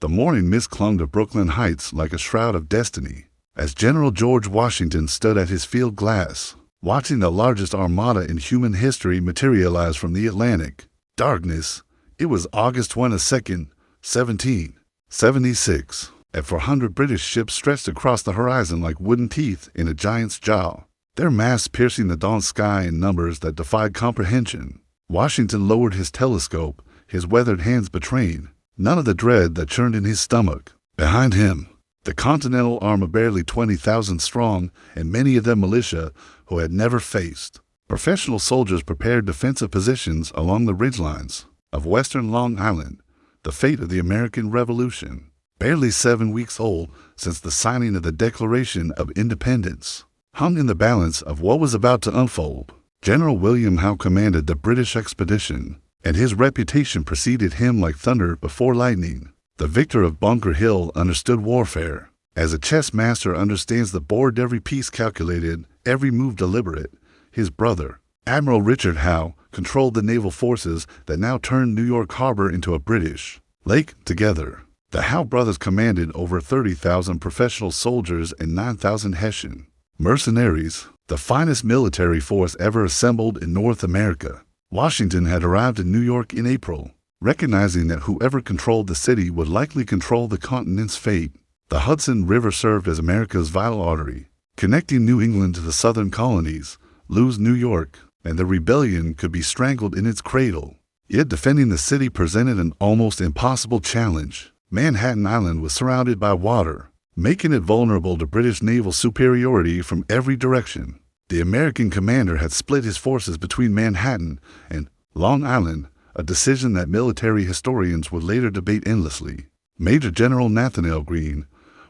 The morning mist clung to Brooklyn Heights like a shroud of destiny, as General George Washington stood at his field glass, watching the largest armada in human history materialize from the Atlantic. Darkness. It was August 22nd, 1776, and 400 British ships stretched across the horizon like wooden teeth in a giant's jaw, their masts piercing the dawn sky in numbers that defied comprehension. Washington lowered his telescope, his weathered hands betraying none of the dread that churned in his stomach. Behind him, the Continental Army, barely 20,000 strong, and many of them militia who had never faced. Professional soldiers prepared defensive positions along the ridgelines of western Long Island, the fate of the American Revolution. Barely 7 weeks old since the signing of the Declaration of Independence, hung in the balance of what was about to unfold. General William Howe commanded the British expedition, and his reputation preceded him like thunder before lightning. The victor of Bunker Hill understood warfare as a chess master understands the board, every piece calculated, every move deliberate. His brother, Admiral Richard Howe, controlled the naval forces that now turned New York Harbor into a British lake. Together, the Howe brothers commanded over 30,000 professional soldiers and 9,000 Hessian mercenaries, the finest military force ever assembled in North America. Washington had arrived in New York in April, recognizing that whoever controlled the city would likely control the continent's fate. The Hudson River served as America's vital artery, connecting New England to the southern colonies. Lose New York, and the rebellion could be strangled in its cradle. Yet defending the city presented an almost impossible challenge. Manhattan Island was surrounded by water, making it vulnerable to British naval superiority from every direction. The American commander had split his forces between Manhattan and Long Island, a decision that military historians would later debate endlessly. Major General Nathanael Greene,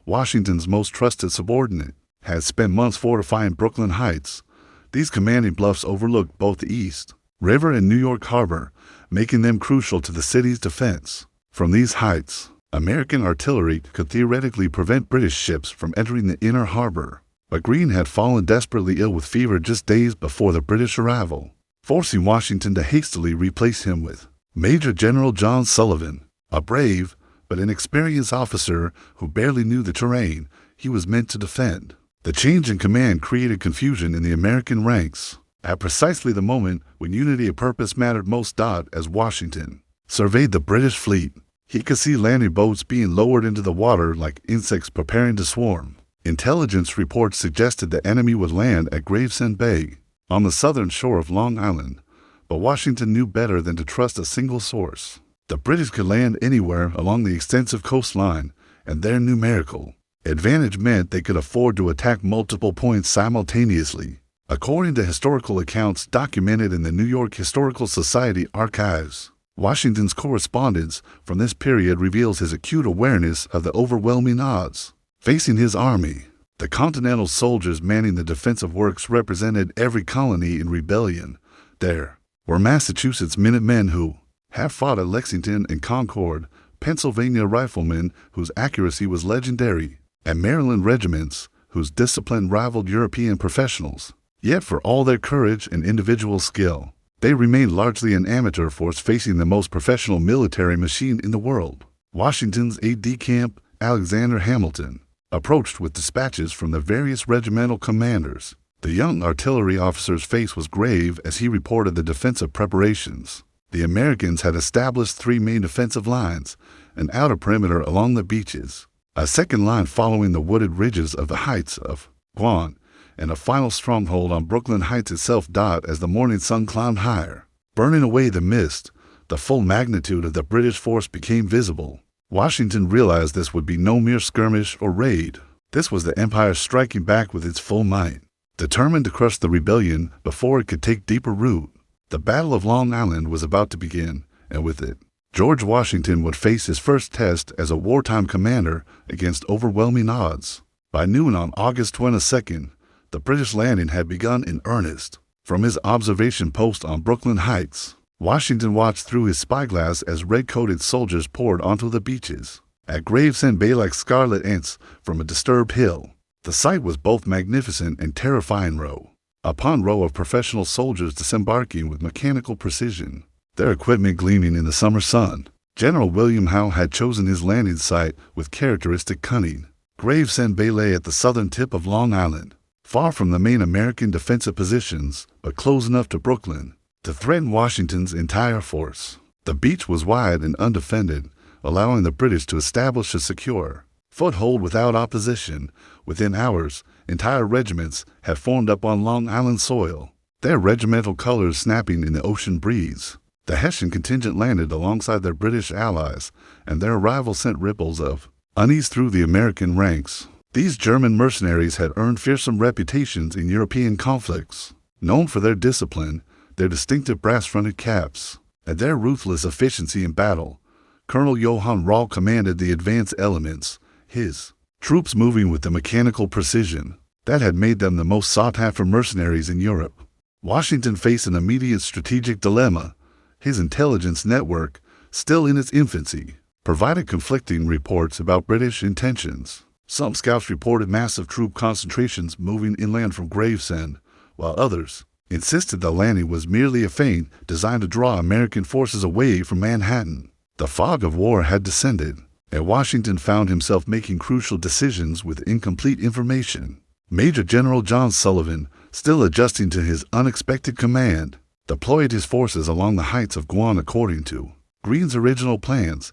Washington's most trusted subordinate, had spent months fortifying Brooklyn Heights. These commanding bluffs overlooked both the East River and New York Harbor, making them crucial to the city's defense. From these heights, American artillery could theoretically prevent British ships from entering the inner harbor. But Greene had fallen desperately ill with fever just days before the British arrival, forcing Washington to hastily replace him with Major General John Sullivan, a brave but inexperienced officer who barely knew the terrain he was meant to defend. The change in command created confusion in the American ranks at precisely the moment when unity of purpose mattered most. As Washington surveyed the British fleet, he could see landing boats being lowered into the water like insects preparing to swarm. Intelligence reports suggested the enemy would land at Gravesend Bay, on the southern shore of Long Island, but Washington knew better than to trust a single source. The British could land anywhere along the extensive coastline, and their numerical advantage meant they could afford to attack multiple points simultaneously. According to historical accounts documented in the New York Historical Society archives, Washington's correspondence from this period reveals his acute awareness of the overwhelming odds facing his army. The Continental soldiers manning the defensive works represented every colony in rebellion. There were Massachusetts Minutemen who had fought at Lexington and Concord, Pennsylvania riflemen whose accuracy was legendary, and Maryland regiments whose discipline rivaled European professionals. Yet for all their courage and individual skill, they remained largely an amateur force facing the most professional military machine in the world. Washington's aide-de-camp, Alexander Hamilton, approached with dispatches from the various regimental commanders. The young artillery officer's face was grave as he reported the defensive preparations. The Americans had established 3 main defensive lines, an outer perimeter along the beaches, a second line following the wooded ridges of the heights of Guan, and a final stronghold on Brooklyn Heights itself. As the morning sun climbed higher, burning away the mist, the full magnitude of the British force became visible. Washington realized this would be no mere skirmish or raid. This was the Empire striking back with its full might, determined to crush the rebellion before it could take deeper root. The Battle of Long Island was about to begin, and with it, George Washington would face his first test as a wartime commander against overwhelming odds. By noon on August 22nd, the British landing had begun in earnest. From his observation post on Brooklyn Heights, Washington watched through his spyglass as red-coated soldiers poured onto the beaches at Gravesend Bay like scarlet ants from a disturbed hill. The sight was both magnificent and terrifying. Row upon row of professional soldiers disembarking with mechanical precision, their equipment gleaming in the summer sun. General William Howe had chosen his landing site with characteristic cunning. Gravesend Bay lay at the southern tip of Long Island, far from the main American defensive positions, but close enough to Brooklyn to threaten Washington's entire force. The beach was wide and undefended, allowing the British to establish a secure foothold without opposition. Within hours, entire regiments had formed up on Long Island soil, their regimental colors snapping in the ocean breeze. The Hessian contingent landed alongside their British allies, and their arrival sent ripples of unease through the American ranks. These German mercenaries had earned fearsome reputations in European conflicts, known for their discipline, their distinctive brass-fronted caps, and their ruthless efficiency in battle. Colonel Johann Rall commanded the advance elements, his troops moving with the mechanical precision that had made them the most sought-after mercenaries in Europe. Washington faced an immediate strategic dilemma. His intelligence network, still in its infancy, provided conflicting reports about British intentions. Some scouts reported massive troop concentrations moving inland from Gravesend, while others insisted the landing was merely a feint designed to draw American forces away from Manhattan. The fog of war had descended, and Washington found himself making crucial decisions with incomplete information. Major General John Sullivan, still adjusting to his unexpected command, deployed his forces along the heights of Guam according to Greene's original plans.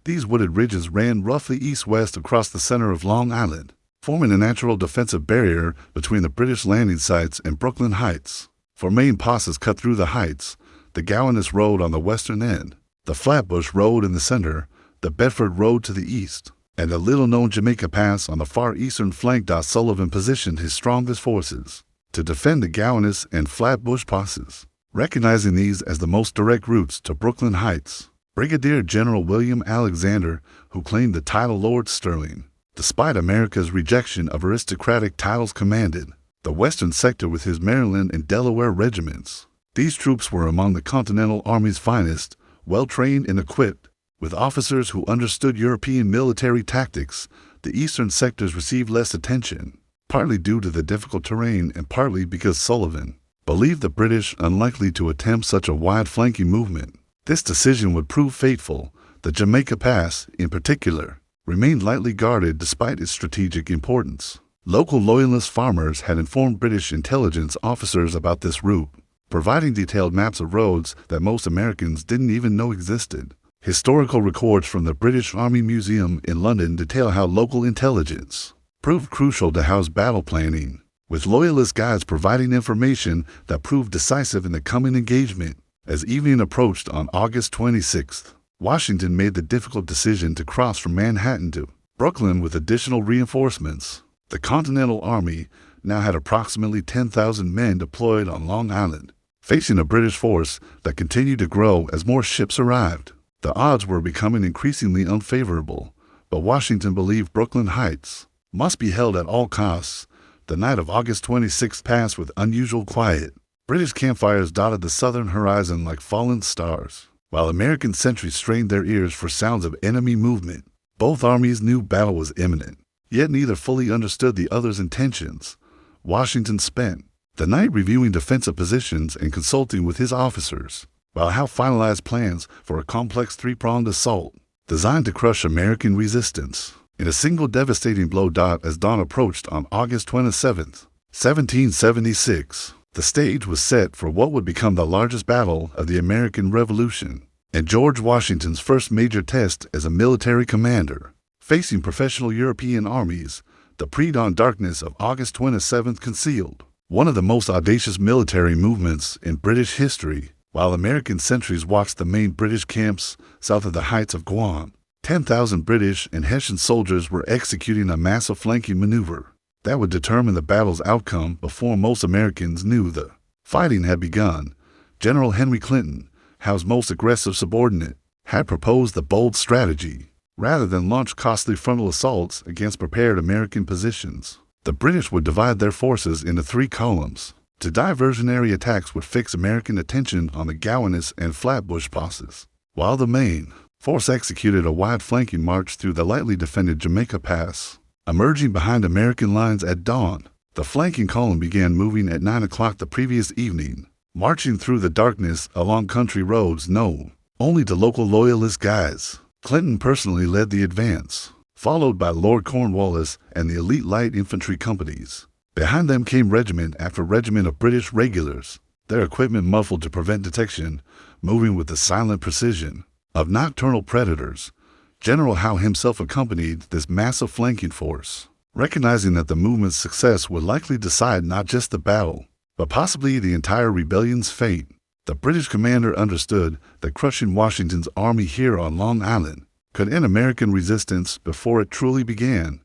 These wooded ridges ran roughly east-west across the center of Long Island, forming a natural defensive barrier between the British landing sites and Brooklyn Heights. Four main passes cut through the heights: the Gowanus Road on the western end, the Flatbush Road in the center, the Bedford Road to the east, and the little-known Jamaica Pass on the far eastern flank. Sullivan positioned his strongest forces to defend the Gowanus and Flatbush passes, recognizing these as the most direct routes to Brooklyn Heights. Brigadier General William Alexander, who claimed the title Lord Sterling, despite America's rejection of aristocratic titles, commanded the western sector with his Maryland and Delaware regiments. These troops were among the Continental Army's finest, well-trained and equipped, with officers who understood European military tactics. The eastern sectors received less attention, partly due to the difficult terrain and partly because Sullivan believed the British unlikely to attempt such a wide flanking movement. This decision would prove fateful. The Jamaica Pass, in particular, remained lightly guarded despite its strategic importance. Local loyalist farmers had informed British intelligence officers about this route, providing detailed maps of roads that most Americans didn't even know existed. Historical records from the British Army Museum in London detail how local intelligence proved crucial to Howe's battle planning, with loyalist guides providing information that proved decisive in the coming engagement. As evening approached on August 26th, Washington made the difficult decision to cross from Manhattan to Brooklyn with additional reinforcements. The Continental Army now had approximately 10,000 men deployed on Long Island, facing a British force that continued to grow as more ships arrived. The odds were becoming increasingly unfavorable, but Washington believed Brooklyn Heights must be held at all costs. The night of August 26th passed with unusual quiet. British campfires dotted the southern horizon like fallen stars, while American sentries strained their ears for sounds of enemy movement. Both armies knew battle was imminent, yet neither fully understood the other's intentions. Washington spent the night reviewing defensive positions and consulting with his officers, while Howe finalized plans for a complex three-pronged assault designed to crush American resistance in a single devastating blow. As dawn approached on August 27, 1776, the stage was set for what would become the largest battle of the American Revolution, and George Washington's first major test as a military commander. Facing professional European armies, the pre-dawn darkness of August 27th concealed one of the most audacious military movements in British history. While American sentries watched the main British camps south of the heights of Guam, 10,000 British and Hessian soldiers were executing a massive flanking maneuver that would determine the battle's outcome before most Americans knew the fighting had begun. General Henry Clinton, Howe's most aggressive subordinate, had proposed the bold strategy. Rather than launch costly frontal assaults against prepared American positions, the British would divide their forces into three columns. Two diversionary attacks would fix American attention on the Gowanus and Flatbush passes, while the main force executed a wide flanking march through the lightly defended Jamaica Pass. Emerging behind American lines at dawn, the flanking column began moving at 9 o'clock the previous evening, marching through the darkness along country roads known only to local loyalist guys. Clinton personally led the advance, followed by Lord Cornwallis and the elite light infantry companies. Behind them came regiment after regiment of British regulars, their equipment muffled to prevent detection, moving with the silent precision of nocturnal predators. General Howe himself accompanied this massive flanking force, recognizing that the movement's success would likely decide not just the battle, but possibly the entire rebellion's fate. The British commander understood that crushing Washington's army here on Long Island could end American resistance before it truly began.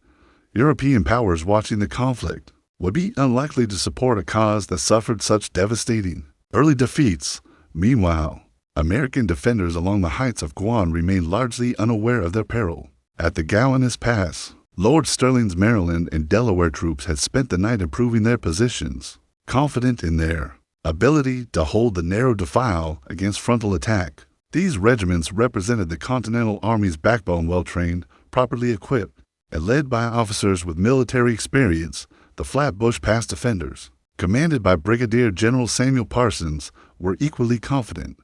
European powers watching the conflict would be unlikely to support a cause that suffered such devastating early defeats. Meanwhile, American defenders along the heights of Guam remained largely unaware of their peril. At the Gowanus Pass, Lord Stirling's Maryland and Delaware troops had spent the night improving their positions, confident in their ability to hold the narrow defile against frontal attack. These regiments represented the Continental Army's backbone, well-trained, properly equipped, and led by officers with military experience. The Flatbush Pass defenders, commanded by Brigadier General Samuel Parsons, were equally confident.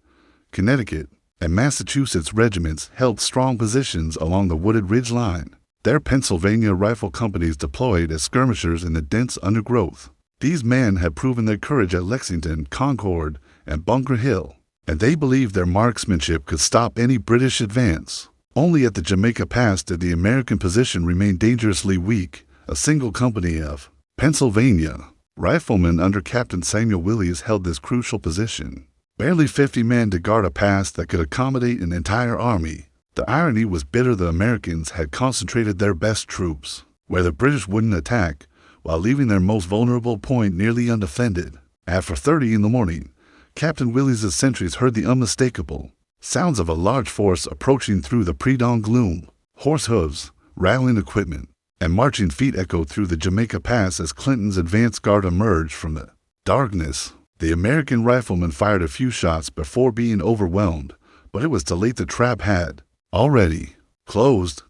Connecticut and Massachusetts regiments held strong positions along the wooded ridge line, their Pennsylvania rifle companies deployed as skirmishers in the dense undergrowth. These men had proven their courage at Lexington, Concord, and Bunker Hill, and they believed their marksmanship could stop any British advance. Only at the Jamaica Pass did the American position remain dangerously weak. A single company of Pennsylvania riflemen under Captain Samuel Willis held this crucial position. Barely 50 men to guard a pass that could accommodate an entire army. The irony was bitter. The Americans had concentrated their best troops where the British wouldn't attack, while leaving their most vulnerable point nearly undefended. At 4:30 in the morning, Captain Willis's sentries heard the unmistakable sounds of a large force approaching through the pre-dawn gloom. Horse hooves, rattling equipment, and marching feet echoed through the Jamaica Pass as Clinton's advance guard emerged from the darkness. The American riflemen fired a few shots before being overwhelmed, but it was too late. The trap had already closed.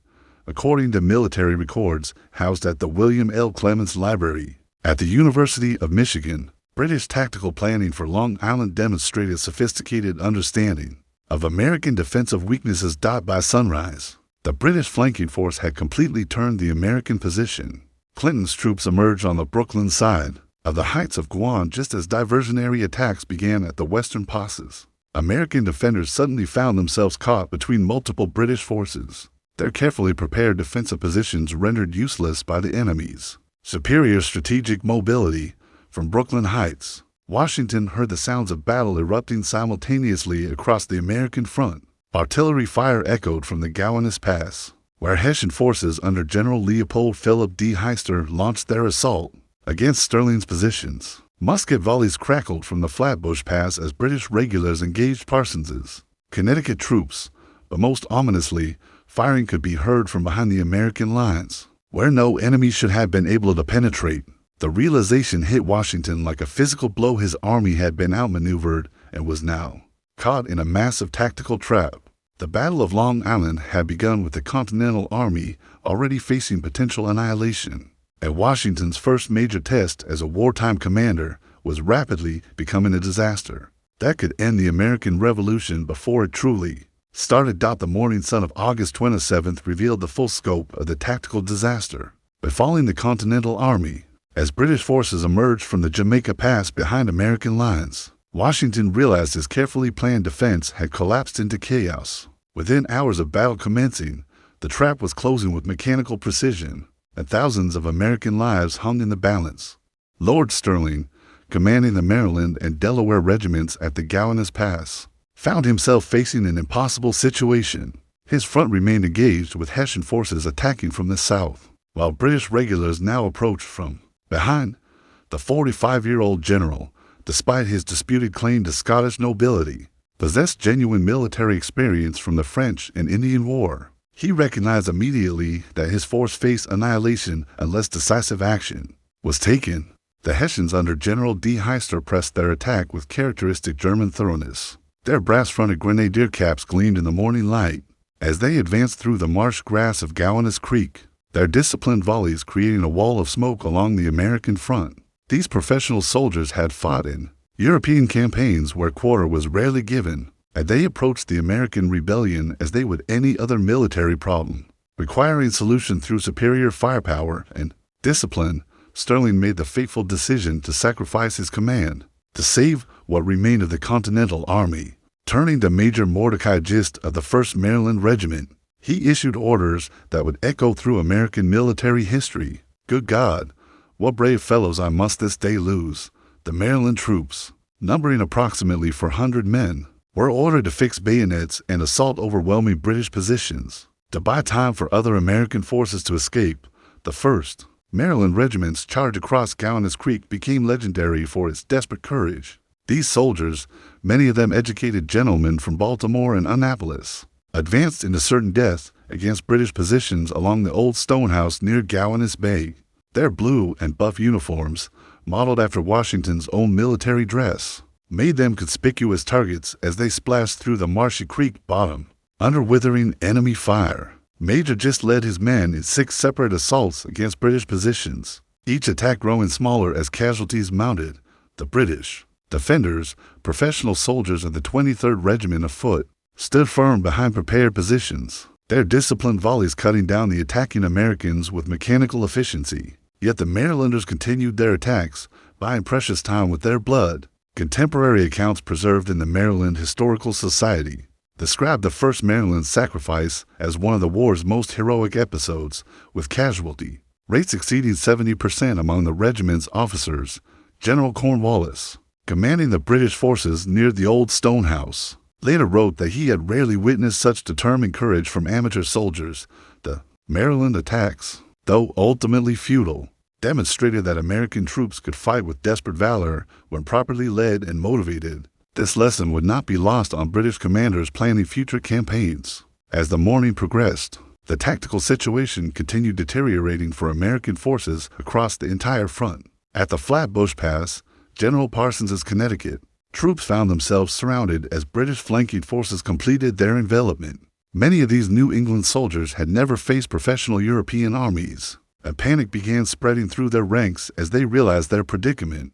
According to military records housed at the William L. Clements Library at the University of Michigan, British tactical planning for Long Island demonstrated sophisticated understanding of American defensive weaknesses. By sunrise, the British flanking force had completely turned the American position. Clinton's troops emerged on the Brooklyn side of the heights of Guam just as diversionary attacks began at the western passes. American defenders suddenly found themselves caught between multiple British forces, their carefully prepared defensive positions rendered useless by the enemy's superior strategic mobility. From Brooklyn Heights, Washington heard the sounds of battle erupting simultaneously across the American front. Artillery fire echoed from the Gowanus Pass, where Hessian forces under General Leopold Philip D. Heister launched their assault against Stirling's positions. Musket volleys crackled from the Flatbush Pass as British regulars engaged Parsons's Connecticut troops, but most ominously, firing could be heard from behind the American lines, where no enemy should have been able to penetrate. The realization hit Washington like a physical blow. His army had been outmaneuvered and was now caught in a massive tactical trap. The Battle of Long Island had begun with the Continental Army already facing potential annihilation, and Washington's first major test as a wartime commander was rapidly becoming a disaster that could end the American Revolution before it truly started. The morning sun of August 27th revealed the full scope of the tactical disaster befalling the Continental Army. As British forces emerged from the Jamaica Pass behind American lines, Washington realized his carefully planned defense had collapsed into chaos. Within hours of battle commencing, the trap was closing with mechanical precision, and thousands of American lives hung in the balance. Lord Stirling, commanding the Maryland and Delaware regiments at the Gowanus Pass, found himself facing an impossible situation. His front remained engaged with Hessian forces attacking from the south, while British regulars now approached from behind. The 45-year-old general, despite his disputed claim to Scottish nobility, possessed genuine military experience from the French and Indian War. He recognized immediately that his force faced annihilation unless decisive action was taken. The Hessians under General D. Heister pressed their attack with characteristic German thoroughness. Their brass-fronted grenadier caps gleamed in the morning light as they advanced through the marsh grass of Gowanus Creek, their disciplined volleys creating a wall of smoke along the American front. These professional soldiers had fought in European campaigns where quarter was rarely given. and they approached the American rebellion as they would any other military problem. Requiring solution through superior firepower and discipline, Sterling made the fateful decision to sacrifice his command to save what remained of the Continental Army. Turning to Major Mordecai Gist of the 1st Maryland Regiment, he issued orders that would echo through American military history. Good God, what brave fellows I must this day lose. The Maryland troops, numbering approximately 400 men, were ordered to fix bayonets and assault overwhelming British positions. To buy time for other American forces to escape, the 1st Maryland Regiment's charge across Gowanus Creek became legendary for its desperate courage. These soldiers, many of them educated gentlemen from Baltimore and Annapolis, advanced into certain death against British positions along the old stone house near Gowanus Bay. Their blue and buff uniforms, modeled after Washington's own military dress, made them conspicuous targets as they splashed through the marshy creek bottom under withering enemy fire. Major Gist led his men in 6 separate assaults against British positions, each attack growing smaller as casualties mounted. The British defenders, professional soldiers of the 23rd Regiment of Foot, stood firm behind prepared positions, their disciplined volleys cutting down the attacking Americans with mechanical efficiency. Yet the Marylanders continued their attacks, buying precious time with their blood. Contemporary accounts preserved in the Maryland Historical Society describe the 1st Maryland sacrifice as one of the war's most heroic episodes, with casualty rates exceeding 70% among the regiment's officers. General Cornwallis, commanding the British forces near the old stone house, later wrote that he had rarely witnessed such determined courage from amateur soldiers. The Maryland attacks, though ultimately futile, demonstrated that American troops could fight with desperate valor when properly led and motivated. This lesson would not be lost on British commanders planning future campaigns. As the morning progressed, the tactical situation continued deteriorating for American forces across the entire front. At the Flatbush Pass, General Parsons's Connecticut, troops found themselves surrounded as British flanking forces completed their envelopment. Many of these New England soldiers had never faced professional European armies. A panic began spreading through their ranks as they realized their predicament.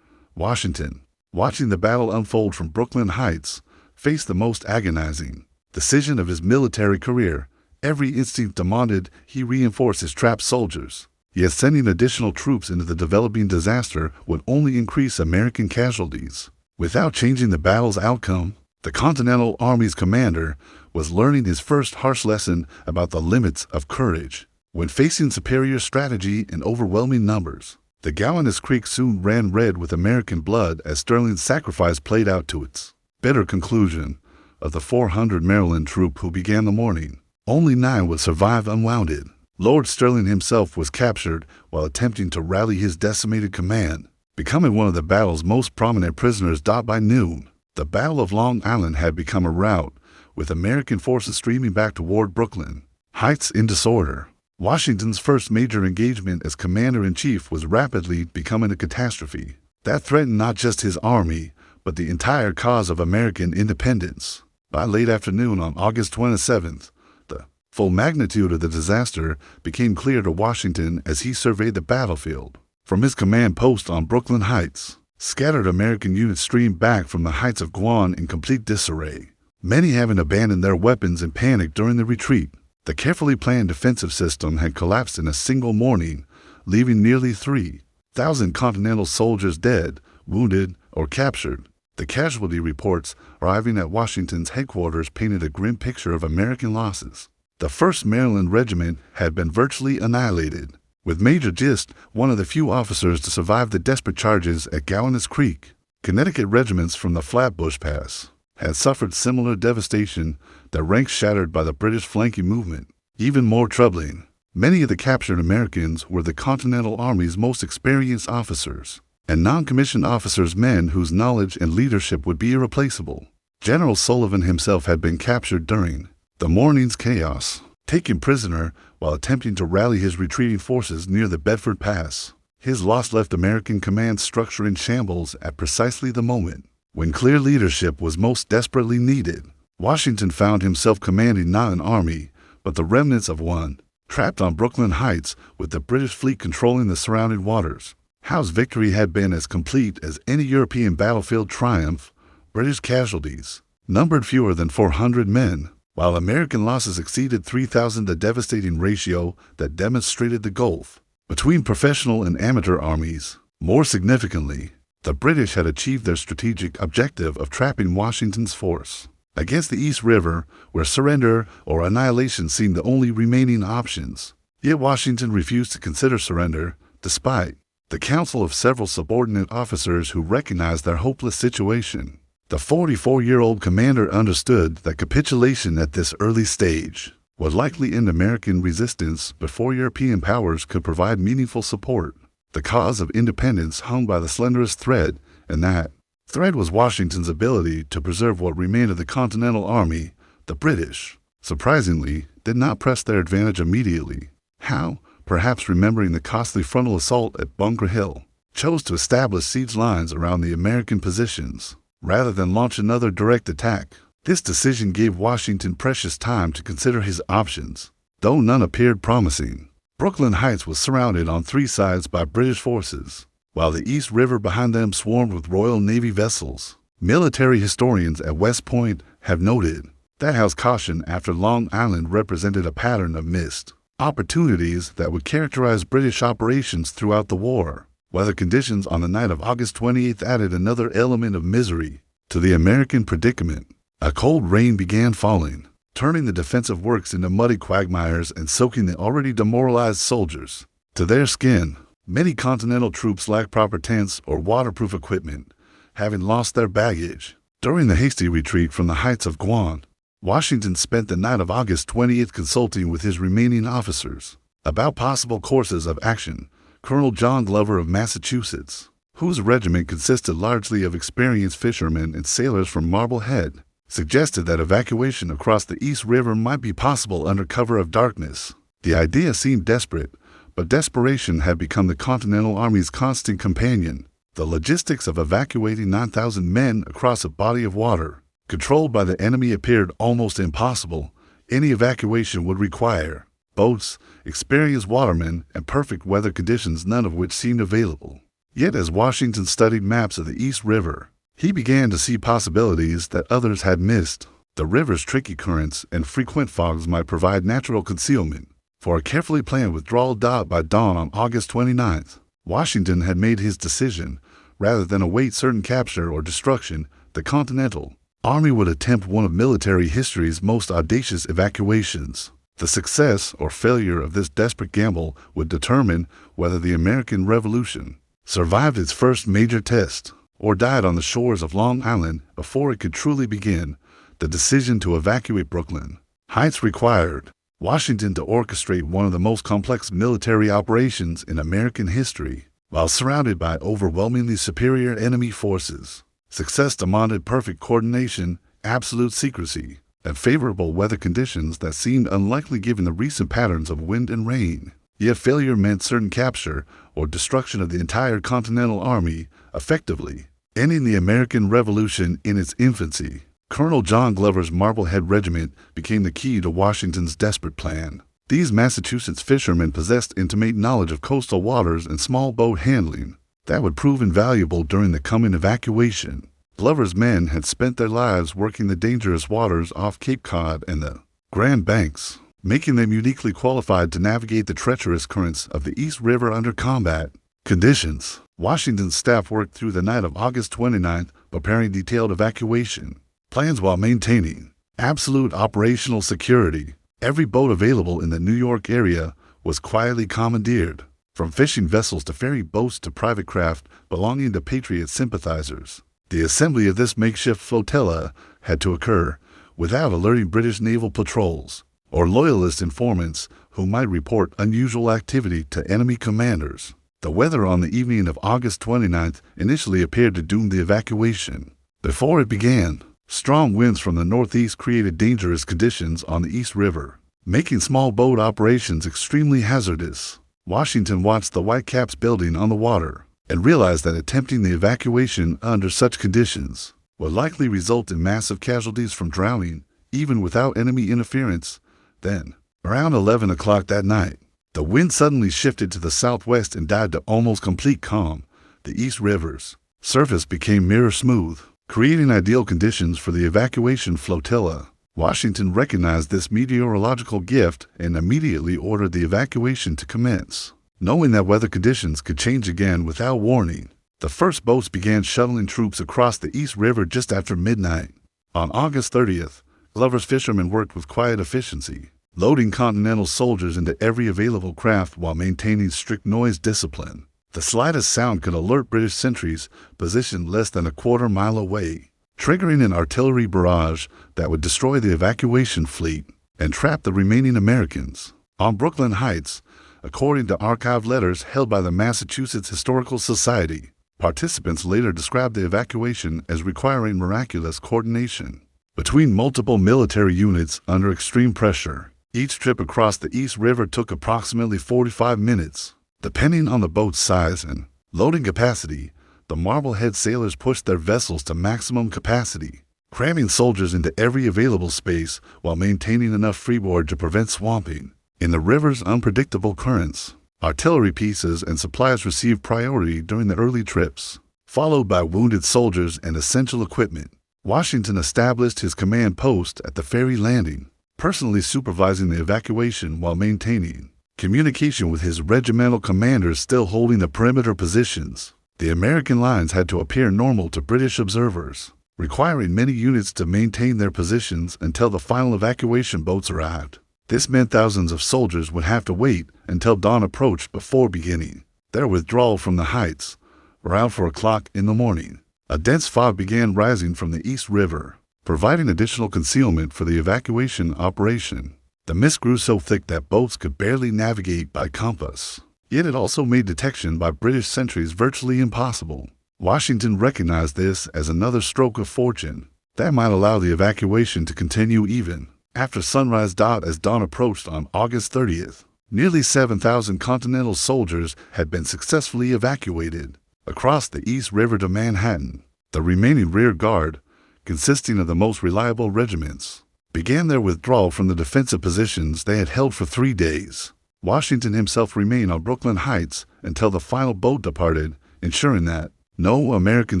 Washington, watching the battle unfold from Brooklyn Heights, faced the most agonizing decision of his military career. Every instinct demanded he reinforce his trapped soldiers. Yet sending additional troops into the developing disaster would only increase American casualties. Without changing the battle's outcome, the Continental Army's commander was learning his first harsh lesson about the limits of courage. When facing superior strategy and overwhelming numbers, the Gowanus Creek soon ran red with American blood as Sterling's sacrifice played out to its bitter conclusion. Of the 400 Maryland troop who began the morning, only 9 would survive unwounded. Lord Sterling himself was captured while attempting to rally his decimated command, becoming one of the battle's most prominent prisoners. By noon, the Battle of Long Island had become a rout, with American forces streaming back toward Brooklyn Heights in disorder. Washington's first major engagement as commander-in-chief was rapidly becoming a catastrophe that threatened not just his army, but the entire cause of American independence. By late afternoon on August 27th, the full magnitude of the disaster became clear to Washington as he surveyed the battlefield. From his command post on Brooklyn Heights, scattered American units streamed back from the heights of Guam in complete disarray, many having abandoned their weapons in panic during the retreat. The carefully planned defensive system had collapsed in a single morning, leaving nearly 3,000 Continental soldiers dead, wounded, or captured. The casualty reports arriving at Washington's headquarters painted a grim picture of American losses. The 1st Maryland Regiment had been virtually annihilated, with Major Gist one of the few officers to survive the desperate charges at Gowanus Creek. Connecticut regiments from the Flatbush Pass had suffered similar devastation, their ranks shattered by the British flanking movement. Even more troubling, many of the captured Americans were the Continental Army's most experienced officers, and non-commissioned officers, men whose knowledge and leadership would be irreplaceable. General Sullivan himself had been captured during the morning's chaos, taken prisoner while attempting to rally his retreating forces near the Bedford Pass. His loss left American command structure in shambles at precisely the moment when clear leadership was most desperately needed. Washington found himself commanding not an army, but the remnants of one, trapped on Brooklyn Heights with the British fleet controlling the surrounding waters. Howe's victory had been as complete as any European battlefield triumph. British casualties, numbered fewer than 400 men, while American losses exceeded 3,000, a devastating ratio that demonstrated the gulf between professional and amateur armies. More significantly, the British had achieved their strategic objective of trapping Washington's force against the East River, where surrender or annihilation seemed the only remaining options. Yet Washington refused to consider surrender, despite the counsel of several subordinate officers who recognized their hopeless situation. The 44-year-old commander understood that capitulation at this early stage would likely end American resistance before European powers could provide meaningful support. The cause of independence hung by the slenderest thread, and that thread was Washington's ability to preserve what remained of the Continental Army. The British, surprisingly, did not press their advantage immediately. Howe, perhaps remembering the costly frontal assault at Bunker Hill, chose to establish siege lines around the American positions, rather than launch another direct attack. This decision gave Washington precious time to consider his options, though none appeared promising. Brooklyn Heights was surrounded on three sides by British forces, while the East River behind them swarmed with Royal Navy vessels. Military historians at West Point have noted that Howe's caution after Long Island represented a pattern of missed opportunities that would characterize British operations throughout the war. Weather conditions on the night of August 28th added another element of misery to the American predicament. A cold rain began falling, turning the defensive works into muddy quagmires and soaking the already demoralized soldiers to their skin. Many Continental troops lacked proper tents or waterproof equipment, having lost their baggage. During the hasty retreat from the heights of Guam, Washington spent the night of August 20th consulting with his remaining officers about possible courses of action. Colonel John Glover of Massachusetts, whose regiment consisted largely of experienced fishermen and sailors from Marblehead, suggested that evacuation across the East River might be possible under cover of darkness. The idea seemed desperate, but desperation had become the Continental Army's constant companion. The logistics of evacuating 9,000 men across a body of water controlled by the enemy appeared almost impossible. Any evacuation would require boats, experienced watermen, and perfect weather conditions, none of which seemed available. Yet as Washington studied maps of the East River, he began to see possibilities that others had missed. The river's tricky currents and frequent fogs might provide natural concealment for a carefully planned withdrawal. By dawn on August 29th, Washington had made his decision. Rather than await certain capture or destruction, the Continental Army would attempt one of military history's most audacious evacuations. The success or failure of this desperate gamble would determine whether the American Revolution survived its first major test or died on the shores of Long Island before it could truly begin. The decision to evacuate Brooklyn Heights required Washington to orchestrate one of the most complex military operations in American history, while surrounded by overwhelmingly superior enemy forces. Success demanded perfect coordination, absolute secrecy, and favorable weather conditions that seemed unlikely given the recent patterns of wind and rain. Yet failure meant certain capture or destruction of the entire Continental Army, effectively ending the American Revolution in its infancy. Colonel John Glover's Marblehead Regiment became the key to Washington's desperate plan. These Massachusetts fishermen possessed intimate knowledge of coastal waters and small boat handling that would prove invaluable during the coming evacuation. Glover's men had spent their lives working the dangerous waters off Cape Cod and the Grand Banks, making them uniquely qualified to navigate the treacherous currents of the East River under combat conditions. Washington's staff worked through the night of August 29th, preparing detailed evacuation plans while maintaining absolute operational security. Every boat available in the New York area was quietly commandeered, from fishing vessels to ferry boats to private craft belonging to Patriot sympathizers. The assembly of this makeshift flotilla had to occur without alerting British naval patrols or loyalist informants who might report unusual activity to enemy commanders. The weather on the evening of August 29th initially appeared to doom the evacuation. Before it began, strong winds from the northeast created dangerous conditions on the East River, making small boat operations extremely hazardous. Washington watched the Whitecaps building on the water and realized that attempting the evacuation under such conditions would likely result in massive casualties from drowning, even without enemy interference. Then, around 11 o'clock that night, the wind suddenly shifted to the southwest and died to almost complete calm. The East River's surface became mirror smooth, creating ideal conditions for the evacuation flotilla. Washington recognized this meteorological gift and immediately ordered the evacuation to commence. Knowing that weather conditions could change again without warning, the first boats began shuttling troops across the East River just after midnight. On August 30th, Glover's fishermen worked with quiet efficiency, loading Continental soldiers into every available craft while maintaining strict noise discipline. The slightest sound could alert British sentries positioned less than a quarter-mile away, triggering an artillery barrage that would destroy the evacuation fleet and trap the remaining Americans. On Brooklyn Heights, according to archived letters held by the Massachusetts Historical Society, participants later described the evacuation as requiring miraculous coordination between multiple military units under extreme pressure. Each trip across the East River took approximately 45 minutes. Depending on the boat's size and loading capacity, the Marblehead sailors pushed their vessels to maximum capacity, cramming soldiers into every available space while maintaining enough freeboard to prevent swamping. In the river's unpredictable currents, artillery pieces and supplies received priority during the early trips, followed by wounded soldiers and essential equipment. Washington established his command post at the ferry landing, personally supervising the evacuation while maintaining communication with his regimental commanders still holding the perimeter positions. The American lines had to appear normal to British observers, requiring many units to maintain their positions until the final evacuation boats arrived. This meant thousands of soldiers would have to wait until dawn approached before beginning their withdrawal from the heights, around 4 o'clock in the morning. A dense fog began rising from the East River, providing additional concealment for the evacuation operation. The mist grew so thick that boats could barely navigate by compass, yet it also made detection by British sentries virtually impossible. Washington recognized this as another stroke of fortune that might allow the evacuation to continue even after sunrise. As dawn approached on August 30th, nearly 7,000 Continental soldiers had been successfully evacuated across the East River to Manhattan. The remaining rear guard, consisting of the most reliable regiments, began their withdrawal from the defensive positions they had held for 3 days. Washington himself remained on Brooklyn Heights until the final boat departed, ensuring that no American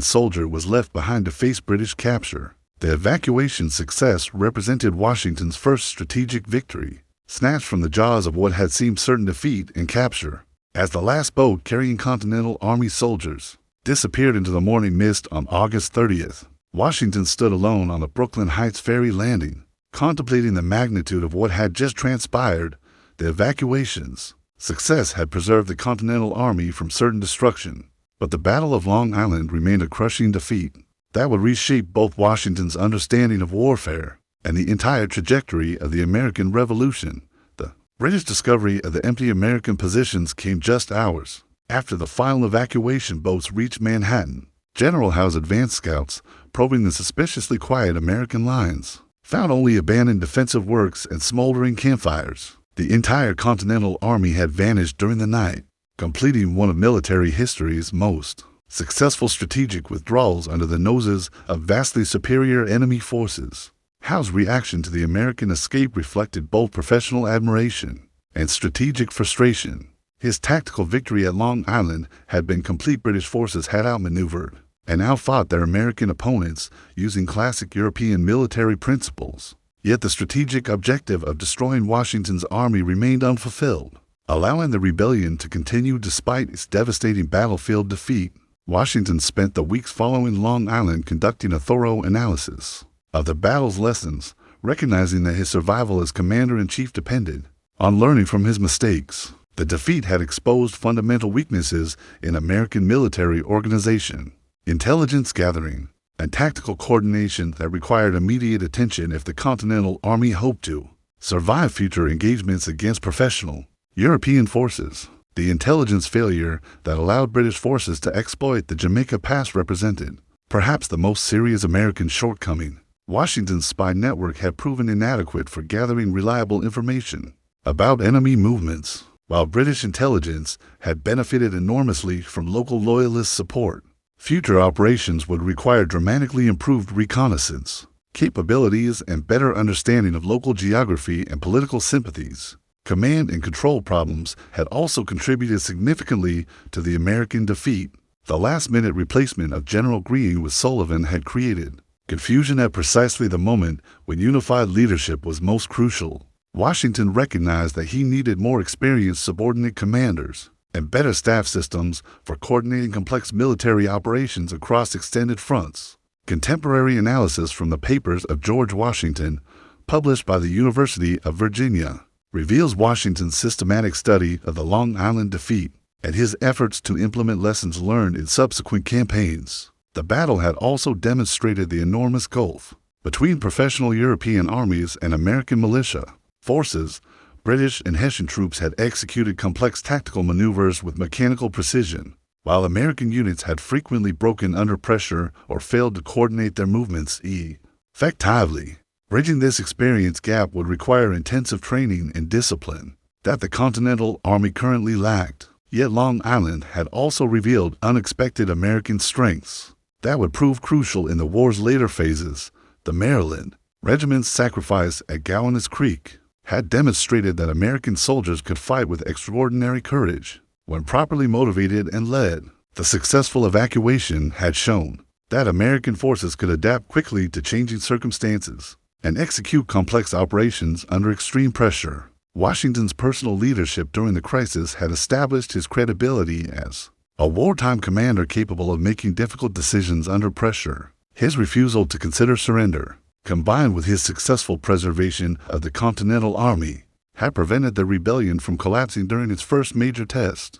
soldier was left behind to face British capture. The evacuation success represented Washington's first strategic victory, snatched from the jaws of what had seemed certain defeat and capture. As the last boat carrying Continental Army soldiers disappeared into the morning mist on August 30th, Washington stood alone on the Brooklyn Heights ferry landing, contemplating the magnitude of what had just transpired. The evacuation's success had preserved the Continental Army from certain destruction, but the Battle of Long Island remained a crushing defeat that would reshape both Washington's understanding of warfare and the entire trajectory of the American Revolution. The British discovery of the empty American positions came just hours after the final evacuation boats reached Manhattan. General Howe's advance scouts, probing the suspiciously quiet American lines, found only abandoned defensive works and smoldering campfires. The entire Continental Army had vanished during the night, completing one of military history's most successful strategic withdrawals under the noses of vastly superior enemy forces. Howe's reaction to the American escape reflected both professional admiration and strategic frustration. His tactical victory at Long Island had been complete. British forces had outmaneuvered and outfought their American opponents using classic European military principles. Yet the strategic objective of destroying Washington's army remained unfulfilled, allowing the rebellion to continue despite its devastating battlefield defeat. Washington spent the weeks following Long Island conducting a thorough analysis of the battle's lessons, recognizing that his survival as commander-in-chief depended on learning from his mistakes. The defeat had exposed fundamental weaknesses in American military organization, intelligence gathering, and tactical coordination that required immediate attention if the Continental Army hoped to survive future engagements against professional European forces. The intelligence failure that allowed British forces to exploit the Jamaica Pass represented perhaps the most serious American shortcoming. Washington's spy network had proven inadequate for gathering reliable information about enemy movements, while British intelligence had benefited enormously from local loyalist support. Future operations would require dramatically improved reconnaissance capabilities and better understanding of local geography and political sympathies. Command and control problems had also contributed significantly to the American defeat. The last-minute replacement of General Greene with Sullivan had created confusion at precisely the moment when unified leadership was most crucial. Washington recognized that he needed more experienced subordinate commanders and better staff systems for coordinating complex military operations across extended fronts. Contemporary analysis from the papers of George Washington, published by the University of Virginia, reveals Washington's systematic study of the Long Island defeat and his efforts to implement lessons learned in subsequent campaigns. The battle had also demonstrated the enormous gulf between professional European armies and American militia forces. British and Hessian troops had executed complex tactical maneuvers with mechanical precision, while American units had frequently broken under pressure or failed to coordinate their movements effectively. Bridging this experience gap would require intensive training and discipline that the Continental Army currently lacked. Yet Long Island had also revealed unexpected American strengths that would prove crucial in the war's later phases. The Maryland Regiment's sacrifice at Gowanus Creek had demonstrated that American soldiers could fight with extraordinary courage when properly motivated and led. The successful evacuation had shown that American forces could adapt quickly to changing circumstances and execute complex operations under extreme pressure. Washington's personal leadership during the crisis had established his credibility as a wartime commander capable of making difficult decisions under pressure. His refusal to consider surrender, combined with his successful preservation of the Continental Army, had prevented the rebellion from collapsing during its first major test.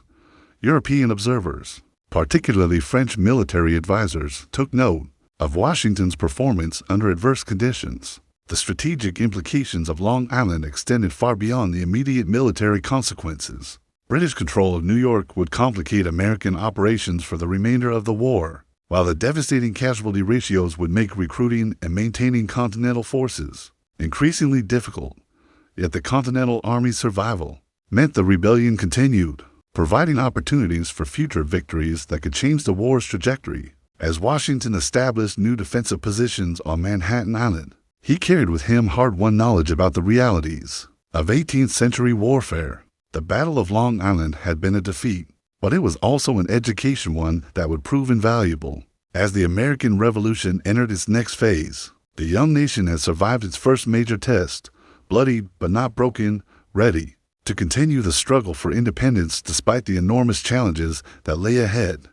European observers, particularly French military advisors, took note of Washington's performance under adverse conditions. The strategic implications of Long Island extended far beyond the immediate military consequences. British control of New York would complicate American operations for the remainder of the war, while the devastating casualty ratios would make recruiting and maintaining Continental forces increasingly difficult. Yet the Continental Army's survival meant the rebellion continued, providing opportunities for future victories that could change the war's trajectory. As Washington established new defensive positions on Manhattan Island, he carried with him hard-won knowledge about the realities of 18th-century warfare. The Battle of Long Island had been a defeat, but it was also an education one that would prove invaluable. As the American Revolution entered its next phase, the young nation had survived its first major test, bloody but not broken, ready to continue the struggle for independence despite the enormous challenges that lay ahead.